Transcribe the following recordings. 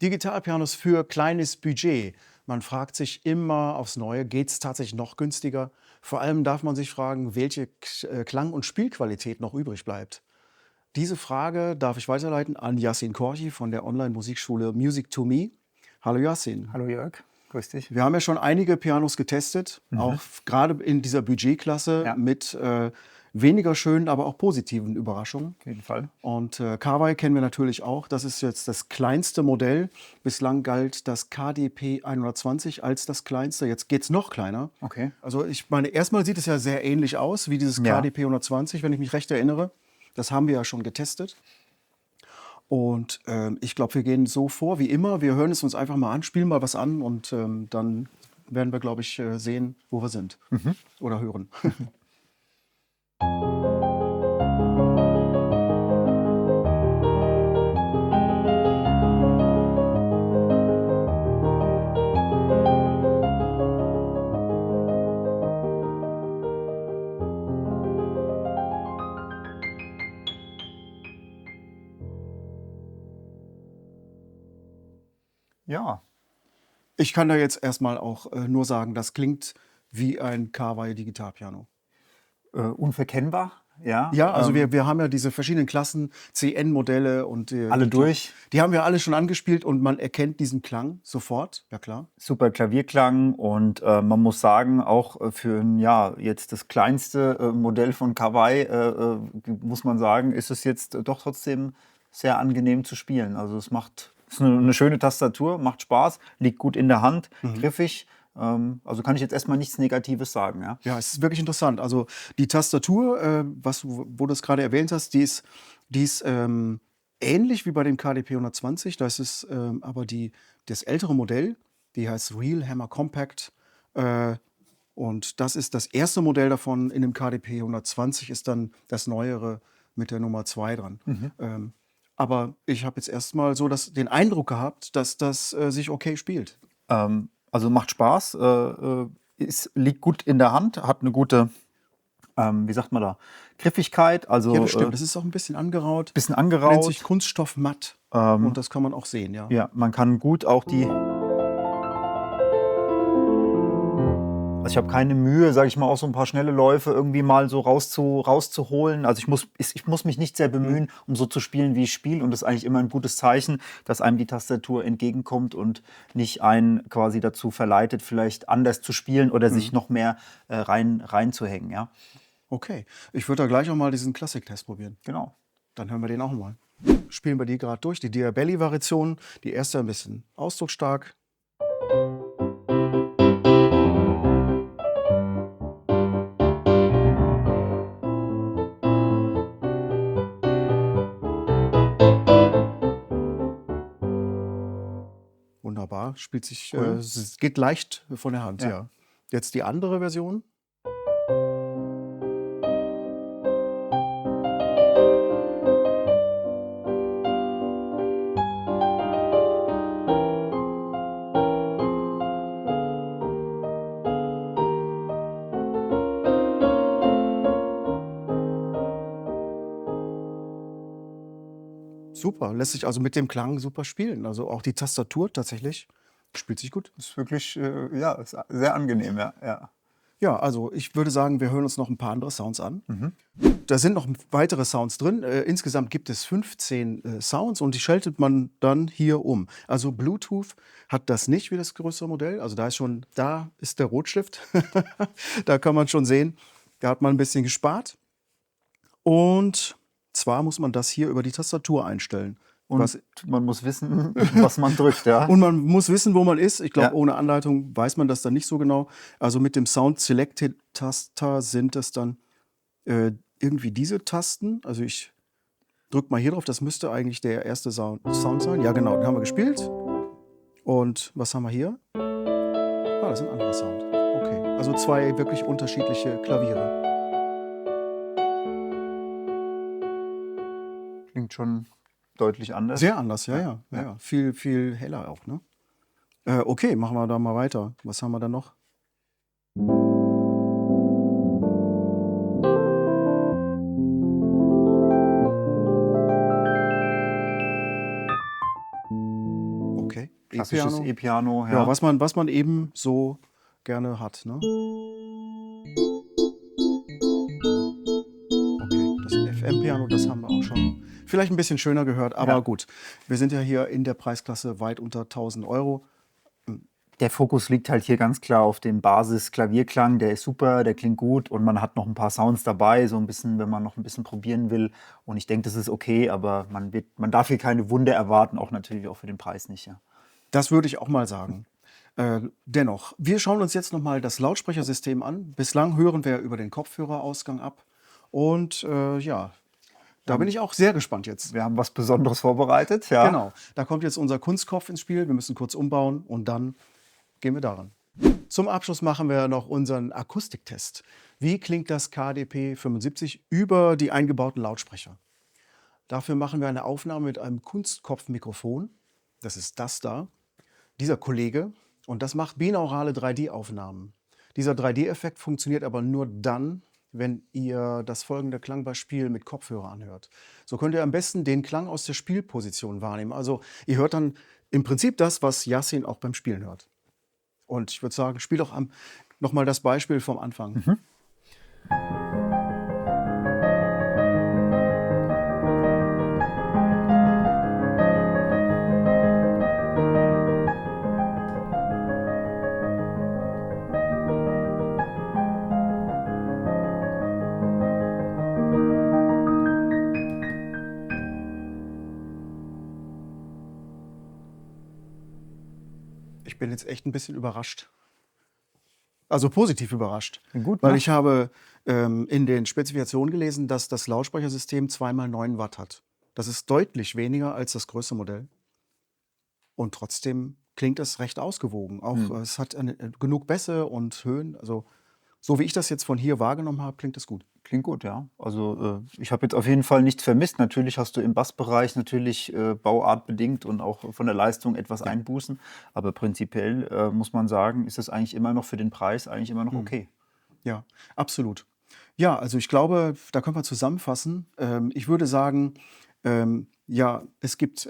Digitalpianos für kleines Budget. Man fragt sich immer aufs Neue, geht es tatsächlich noch günstiger? Vor allem darf man sich fragen, welche Klang- und Spielqualität noch übrig bleibt. Diese Frage darf ich weiterleiten an Yassin Korchi von der Online-Musikschule Music to Me. Hallo Yassin. Hallo Jörg, grüß dich. Wir haben ja schon einige Pianos getestet, auch gerade in dieser Budgetklasse Ja. mit weniger schönen, aber auch positiven Überraschungen. Auf jeden Fall. Und Kawai kennen wir natürlich auch. Das ist jetzt das kleinste Modell. Bislang galt das KDP 120 als das kleinste. Jetzt geht es noch kleiner. Okay. Also ich meine, erstmal sieht es ja sehr ähnlich aus wie dieses Ja. KDP 120, wenn ich mich recht erinnere. Das haben wir ja schon getestet. Und ich glaube, wir gehen so vor wie immer. Wir hören es uns einfach mal an, spielen mal was an und dann werden wir, glaube ich, sehen, wo wir sind oder hören. Ja, Ich kann da jetzt erstmal auch nur sagen, das klingt wie ein Kawai Digitalpiano. unverkennbar. Ja, Ja, also wir haben ja diese verschiedenen Klassen, CN-Modelle und alle durch. Die haben wir alle schon angespielt und man erkennt diesen Klang sofort, ja klar. Super Klavierklang und man muss sagen, auch für jetzt das kleinste Modell von Kawai, muss man sagen, ist es jetzt doch trotzdem sehr angenehm zu spielen. Also es ist eine schöne Tastatur, macht Spaß, liegt gut in der Hand, griffig. Also kann ich jetzt erstmal nichts Negatives sagen. Ja? Ja, es ist wirklich interessant. Also die Tastatur, wo du es gerade erwähnt hast, die ist ähnlich wie bei dem KDP 120. Das ist aber das ältere Modell, die heißt Real Hammer Compact. Und das ist das erste Modell davon. In dem KDP 120 ist dann das neuere mit der Nummer 2 dran. Aber ich habe jetzt erstmal so den Eindruck gehabt, dass das sich okay spielt. Also macht Spaß, liegt gut in der Hand, hat eine gute, wie sagt man da, Griffigkeit. Also Ja, das stimmt. Das ist auch ein bisschen angeraut. bisschen Nennt angeraut. sich Kunststoffmatt. Und das kann man auch sehen, ja. Ja, man kann gut auch Also ich habe keine Mühe, sage ich mal, auch so ein paar schnelle Läufe irgendwie mal so rauszuholen. Also ich muss mich nicht sehr bemühen, um so zu spielen, wie ich spiele. Und das ist eigentlich immer ein gutes Zeichen, dass einem die Tastatur entgegenkommt und nicht einen quasi dazu verleitet, vielleicht anders zu spielen oder sich noch mehr reinzuhängen. Ja, Okay. Ich würde da gleich auch mal diesen Klassik-Test probieren. genau. Dann hören wir den auch mal. Spielen wir die gerade durch. Die Diabelli-Variation. Die erste ein bisschen ausdrucksstark. Wunderbar. Spielt sich, Cool. es geht leicht von der Hand, Ja. ja. Jetzt die andere Version. Super, lässt sich also mit dem Klang super spielen. Also auch die Tastatur tatsächlich spielt sich gut. Ist wirklich, ist sehr angenehm, ja. Ja. Ja, also ich würde sagen, wir hören uns noch ein paar andere Sounds an. Da sind noch weitere Sounds drin. Insgesamt gibt es 15 Sounds und die schaltet man dann hier um. Also Bluetooth hat das nicht wie das größere Modell. Also da ist der Rotstift. Da kann man schon sehen, da hat man ein bisschen gespart. Und zwar muss man das hier über die Tastatur einstellen. Und man muss wissen, was man drückt, ja. Und man muss wissen, wo man ist. Ich glaube, Ja. ohne Anleitung weiß man das dann nicht so genau. Also mit dem Sound Select-Taster sind es dann irgendwie diese Tasten. Also ich drücke mal hier drauf. Das müsste eigentlich der erste Sound sein. Ja, genau, den haben wir gespielt. Und was haben wir hier? Ah, das ist ein anderer Sound. Okay, also zwei wirklich unterschiedliche Klaviere. Klingt schon deutlich anders. Sehr anders, ja. Viel, viel heller auch, ne? Okay, machen wir da mal weiter. Was haben wir da noch? Okay. Klassisches E-Piano. E-Piano, Ja, ja. was man eben so gerne hat, ne? Okay, das FM-Piano, das haben wir auch schon vielleicht ein bisschen schöner gehört, Ja. aber gut. Wir sind ja hier in der Preisklasse weit unter 1.000 €. Der Fokus liegt halt hier ganz klar auf dem Basis-Klavierklang. Der ist super, der klingt gut und man hat noch ein paar Sounds dabei, so ein bisschen, wenn man noch ein bisschen probieren will. Und ich denke, das ist okay, aber man darf hier keine Wunder erwarten, auch natürlich auch für den Preis nicht, ja. Das würde ich auch mal sagen. Dennoch, wir schauen uns jetzt noch mal das Lautsprechersystem an. Bislang hören wir über den Kopfhörerausgang ab und, ja, da bin ich auch sehr gespannt jetzt. Wir haben was Besonderes vorbereitet, ja. Genau, da kommt jetzt unser Kunstkopf ins Spiel. Wir müssen kurz umbauen und dann gehen wir daran. Zum Abschluss machen wir noch unseren Akustiktest. Wie klingt das KDP 75 über die eingebauten Lautsprecher? Dafür machen wir eine Aufnahme mit einem Kunstkopfmikrofon. Das ist das da. Dieser Kollege. Und das macht binaurale 3D-Aufnahmen. Dieser 3D-Effekt funktioniert aber nur dann, wenn ihr das folgende Klangbeispiel mit Kopfhörer anhört. So könnt ihr am besten den Klang aus der Spielposition wahrnehmen. Also ihr hört dann im Prinzip das, was Yassin auch beim Spielen hört. Und ich würde sagen, spiel doch noch mal das Beispiel vom Anfang. Ich bin jetzt echt ein bisschen überrascht. Also positiv überrascht. Gut, Weil ne? ich habe in den Spezifikationen gelesen, dass das Lautsprechersystem 2x9 Watt hat. Das ist deutlich weniger als das größte Modell. Und trotzdem klingt es recht ausgewogen. Auch es hat genug Bässe und Höhen. Also so wie ich das jetzt von hier wahrgenommen habe, klingt es gut. Klingt gut, ja. Also ich habe jetzt auf jeden Fall nichts vermisst. Natürlich hast du im Bassbereich natürlich bauartbedingt und auch von der Leistung etwas Einbußen. Aber prinzipiell muss man sagen, ist es eigentlich immer noch für den Preis eigentlich immer noch okay. Ja, absolut. Ja, also ich glaube, da können wir zusammenfassen. Ich würde sagen, ja, es gibt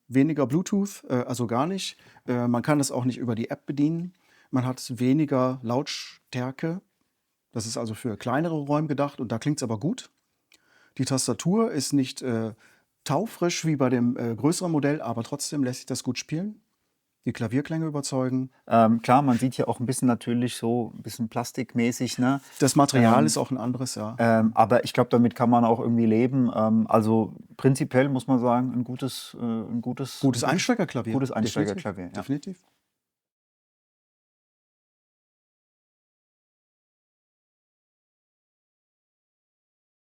weniger Bluetooth, also gar nicht. Man kann das auch nicht über die App bedienen. Man hat weniger Lautstärke. Das ist also für kleinere Räume gedacht und da klingt es aber gut. Die Tastatur ist nicht taufrisch wie bei dem größeren Modell, aber trotzdem lässt sich das gut spielen. Die Klavierklänge überzeugen. Klar, man sieht hier auch ein bisschen natürlich so ein bisschen plastikmäßig, ne? Das Material ist auch ein anderes, ja. Aber ich glaube, damit kann man auch irgendwie leben. Also prinzipiell muss man sagen, ein gutes Gutes Einsteigerklavier. Gutes Einsteigerklavier, ja. Definitiv.